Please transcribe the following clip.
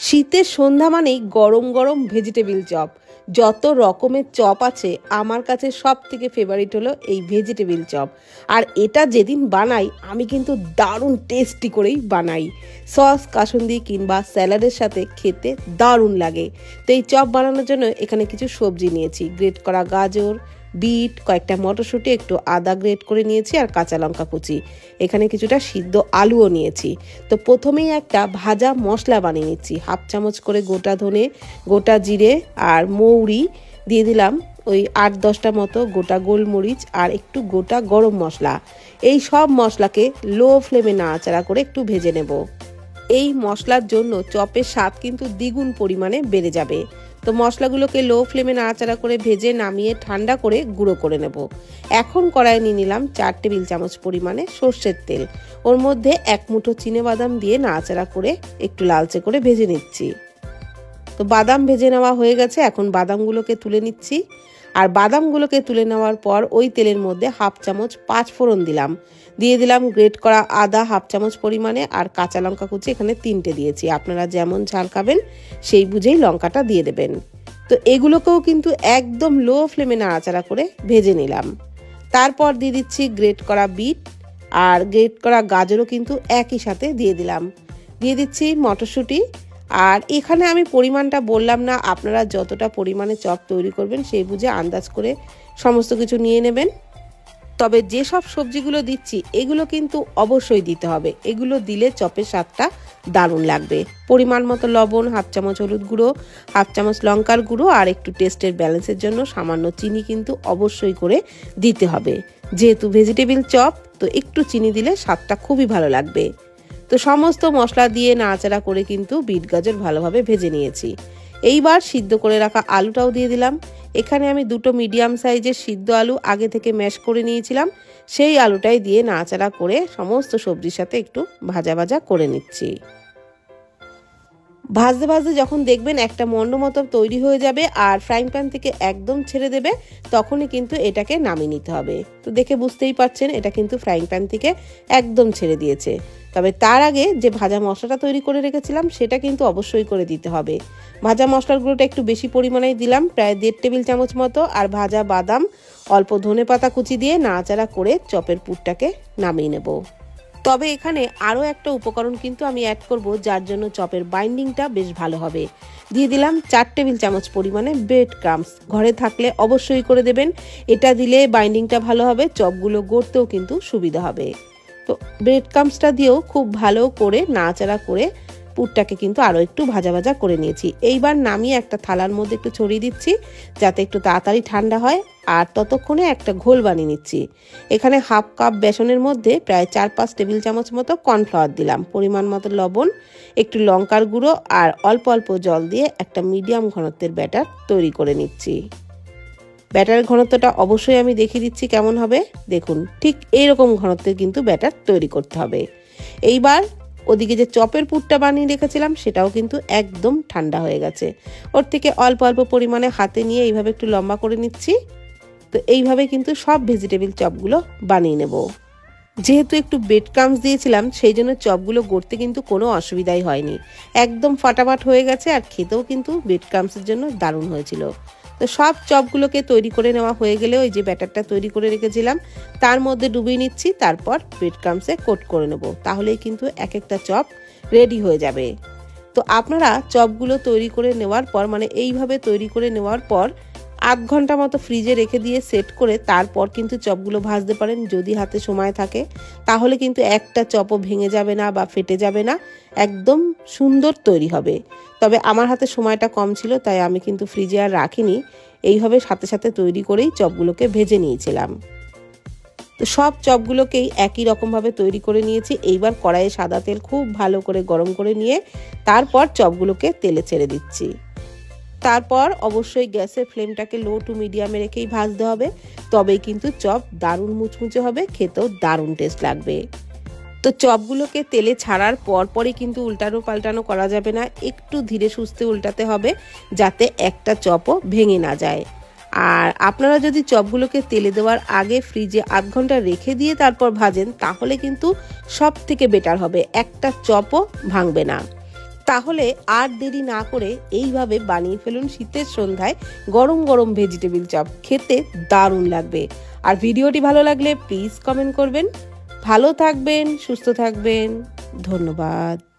শীতের সন্ধ্যা মানেই গরম গরম ভেজিটেবিল চপ। যত রকমের চপ আছে আমার কাছে সব থেকে ফেভারিট হলো এই ভেজিটেবিল চপ। আর এটা যেদিন বানাই আমি কিন্তু দারুণ টেস্টি করেই বানাই। সস কাসুন্দি কিংবা স্যালাডের সাথে খেতে দারুণ লাগে। তো এই চপ বানানোর জন্য এখানে কিছু সবজি নিয়েছি, গ্রেট করা গাজর, বিট, কয়েকটা মটরশুঁটি, একটু আদা গ্রেট করে নিয়েছি আর কাঁচা লঙ্কা কুচি। এখানে কিছুটা সিদ্ধ আলুও নিয়েছি। তো প্রথমেই একটা ভাজা মশলা বানিয়ে নিচ্ছি। হাফ চামচ করে গোটা ধনে, গোটা জিরে আর মৌরি দিয়ে দিলাম, ওই 8-10টা মতো গোটা গোলমরিচ আর একটু গোটা গরম মশলা। এই সব মশলাকে লো ফ্লেমে নাড়াচাড়া করে একটু ভেজে নেব। এই মশলার জন্য চপের স্বাদ কিন্তু দ্বিগুণ পরিমাণে বেড়ে যাবে। তো মশলাগুলোকে লো ফ্লেমে নাড়াচাড়া করে ভেজে নামিয়ে ঠান্ডা করে গুঁড়ো করে নেব। এখন কড়াইয়ে নিয়ে নিলাম 4 টেবিল চামচ পরিমাণে সর্ষের তেল। ওর মধ্যে 1 মুঠো চিনেবাদাম দিয়ে নাড়াচাড়া করে একটু লালচে করে ভেজে নিচ্ছি। তো বাদাম ভেজে নেওয়া হয়ে গেছে, এখন বাদামগুলোকে তুলে নিচ্ছি। আর বাদামগুলোকে তুলে নেওয়ার পর ওই তেলের মধ্যে হাফ চামচ 5 ফোড়ন দিলাম, দিয়ে দিলাম গ্রেট করা আদা হাফ চামচ পরিমাণে আর কাঁচা লঙ্কা কুচি এখানে 3টে দিয়েছি। আপনারা যেমন ঝাল খাবেন সেই বুঝেই লঙ্কাটা দিয়ে দেবেন। তো এগুলোকেও কিন্তু একদম লো ফ্লেমে নাড়াচাড়া করে ভেজে নিলাম। তারপর দিয়ে দিচ্ছি গ্রেট করা বিট আর গ্রেট করা গাজরও কিন্তু একই সাথে দিয়ে দিলাম। দিয়ে দিচ্ছি মটরশুঁটি। আর এখানে আমি পরিমাণটা বললাম না, আপনারা যতটা পরিমাণে চপ তৈরি করবেন সেই বুঝে আন্দাজ করে সমস্ত কিছু নিয়ে নেবেন। তবে যেসব সবজিগুলো দিচ্ছি এগুলো কিন্তু অবশ্যই দিতে হবে, এগুলো দিলে চপের স্বাদটা দারুণ লাগবে। পরিমাণ মতো লবণ, হাফ চামচ হলুদ গুঁড়ো, হাফ চামচ লঙ্কার গুঁড়ো আর একটু টেস্টের ব্যালেন্সের জন্য সামান্য চিনি কিন্তু অবশ্যই করে দিতে হবে। যেহেতু ভেজিটেবিল চপ, তো একটু চিনি দিলে স্বাদটা খুবই ভালো লাগবে। তো সমস্ত মশলা দিয়ে নাড়াচাড়া করে কিন্তু বিট গাজর ভালোভাবে ভেজে নিয়েছি। এইবার সিদ্ধ করে রাখা আলুটাও দিয়ে দিলাম। এখানে আমি 2টো মিডিয়াম সাইজের সিদ্ধ আলু আগে থেকে ম্যাশ করে নিয়েছিলাম, সেই আলুটাই দিয়ে নাড়াচাড়া করে সমস্ত সবজির সাথে একটু ভাজা ভাজা করে নিচ্ছি। ভাজতে ভাজতে যখন দেখবেন একটা মন্ড মতো তৈরি হয়ে যাবে আর ফ্রাইং প্যান থেকে একদম ছেড়ে দেবে, তখনই কিন্তু এটাকে নামিয়ে নিতে হবে। তো দেখে বুঝতেই পারছেন এটা কিন্তু ফ্রাইং প্যান থেকে একদম ছেড়ে দিয়েছে। তবে তার আগে যে ভাজা মশলাটা তৈরি করে রেখেছিলাম সেটা কিন্তু অবশ্যই করে দিতে হবে। ভাজা মশলার গুঁড়োটা একটু বেশি পরিমাণেই দিলাম, প্রায় 1.5 টেবিল চামচ মতো, আর ভাজা বাদাম, অল্প ধনেপাতা কুচি দিয়ে নাড়াচাড়া করে চপের পুরটাকে নামিয়ে নেব। তবে এখানে আরও একটা উপকরণ কিন্তু আমি অ্যাড করব, যার জন্য চপের বাইন্ডিংটা বেশ ভালো হবে। দিয়ে দিলাম 4 টেবিল চামচ পরিমাণে ব্রেড ক্রাম্বস। ঘরে থাকলে অবশ্যই করে দেবেন, এটা দিলে বাইন্ডিংটা ভালো হবে, চপগুলো গড়তেও কিন্তু সুবিধা হবে। তো ব্রেড ক্রাম্বসটা দিয়েও খুব ভালো করে নাড়াচাড়া করে পুরটাকে কিন্তু আরও একটু ভাজা ভাজা করে নিয়েছি। এইবার নামিয়ে একটা থালার মধ্যে একটু ছড়িয়ে দিচ্ছি যাতে একটু তাড়াতাড়ি ঠান্ডা হয়। আর ততক্ষণে একটা ঘোল বানিয়ে নিচ্ছি। এখানে হাফ কাপ বেসনের মধ্যে প্রায় 4-5 টেবিল চামচ মতো কর্নফ্লাওয়ার দিলাম, পরিমাণ মতো লবণ, একটু লঙ্কার গুঁড়ো আর অল্প অল্প জল দিয়ে একটা মিডিয়াম ঘনত্বের ব্যাটার তৈরি করে নিচ্ছি। ব্যাটারের ঘনত্বটা অবশ্যই আমি দেখিয়ে দিচ্ছি কেমন হবে। দেখুন, ঠিক এইরকম ঘনত্বের কিন্তু ব্যাটার তৈরি করতে হবে। এইবার ওদিকে যে চপের পুরটা বানিয়ে রেখেছিলাম সেটাও কিন্তু একদম ঠান্ডা হয়ে গেছে। ওর থেকে অল্প অল্প পরিমাণে হাতে নিয়ে এইভাবে একটু লম্বা করে নিচ্ছি। তো এইভাবে কিন্তু সব ভেজিটেবিল চপগুলো বানিয়ে নেব। যেহেতু একটু ব্রেড ক্রাম্বস দিয়েছিলাম সেই জন্য চপগুলো গড়তে কিন্তু কোনো অসুবিধাই হয়নি, একদম ফাটাফাট হয়ে গেছে আর খেতেও কিন্তু ব্রেড ক্রাম্বসের জন্য দারুণ হয়েছিল। তো সব চপগুলোকে তৈরি করে নেওয়া হয়ে গেলে ওই যে ব্যাটারটা তৈরি করে রেখেছিলাম তার মধ্যে ডুবিয়ে নিচ্ছি, তারপর ব্রেড ক্রাম্বসে কোট করে নেব। তাহলেই কিন্তু এক একটা চপ রেডি হয়ে যাবে। তো আপনারা চপগুলো তৈরি করে নেওয়ার পর, মানে এইভাবে তৈরি করে নেওয়ার পর 8 ঘন্টা মতো ফ্রিজে রেখে দিয়ে সেট করে তারপর কিন্তু চপগুলো ভাজতে পারেন যদি হাতে সময় থাকে। তাহলে কিন্তু একটা চপও ভেঙে যাবে না বা ফেটে যাবে না, একদম সুন্দর তৈরি হবে। তবে আমার হাতে সময়টা কম ছিল তাই আমি কিন্তু ফ্রিজে আর রাখিনি, এইভাবে সাথে সাথে তৈরি করেই চপগুলোকে ভেজে নিয়েছিলাম। তো সব চপগুলোকেই একই রকমভাবে তৈরি করে নিয়েছি। এইবার কড়াইয়ে সাদা তেল খুব ভালো করে গরম করে নিয়ে তারপর চপগুলোকে তেলে ছেড়ে দিচ্ছি। তারপর অবশ্যই গ্যাসের ফ্লেমটাকে লো টু মিডিয়ামে রেখেই ভাজতে হবে, তবেই কিন্তু চপ দারুণ মুচমুচে হবে, খেতেও দারুণ টেস্ট লাগবে। তো চপগুলোকে তেলে ছাড়ার পরপরই কিন্তু উল্টানো পাল্টানো করা যাবে না, একটু ধীরে সুস্থে উল্টাতে হবে যাতে একটা চপও ভেঙে না যায়। আর আপনারা যদি চপগুলোকে তেলে দেওয়ার আগে ফ্রিজে 8 ঘন্টা রেখে দিয়ে তারপর ভাজেন তাহলে কিন্তু সব থেকে বেটার হবে, একটা চপও ভাঙবে না। তাহলে আর দেরি না করে এইভাবে বানিয়ে ফেলুন শীতের সন্ধ্যায় গরম গরম ভেজিটেবিল চপ। খেতে দারুণ লাগবে। আর ভিডিওটি ভালো লাগলে প্লিজ কমেন্ট করবেন। ভালো থাকবেন, সুস্থ থাকবেন। ধন্যবাদ।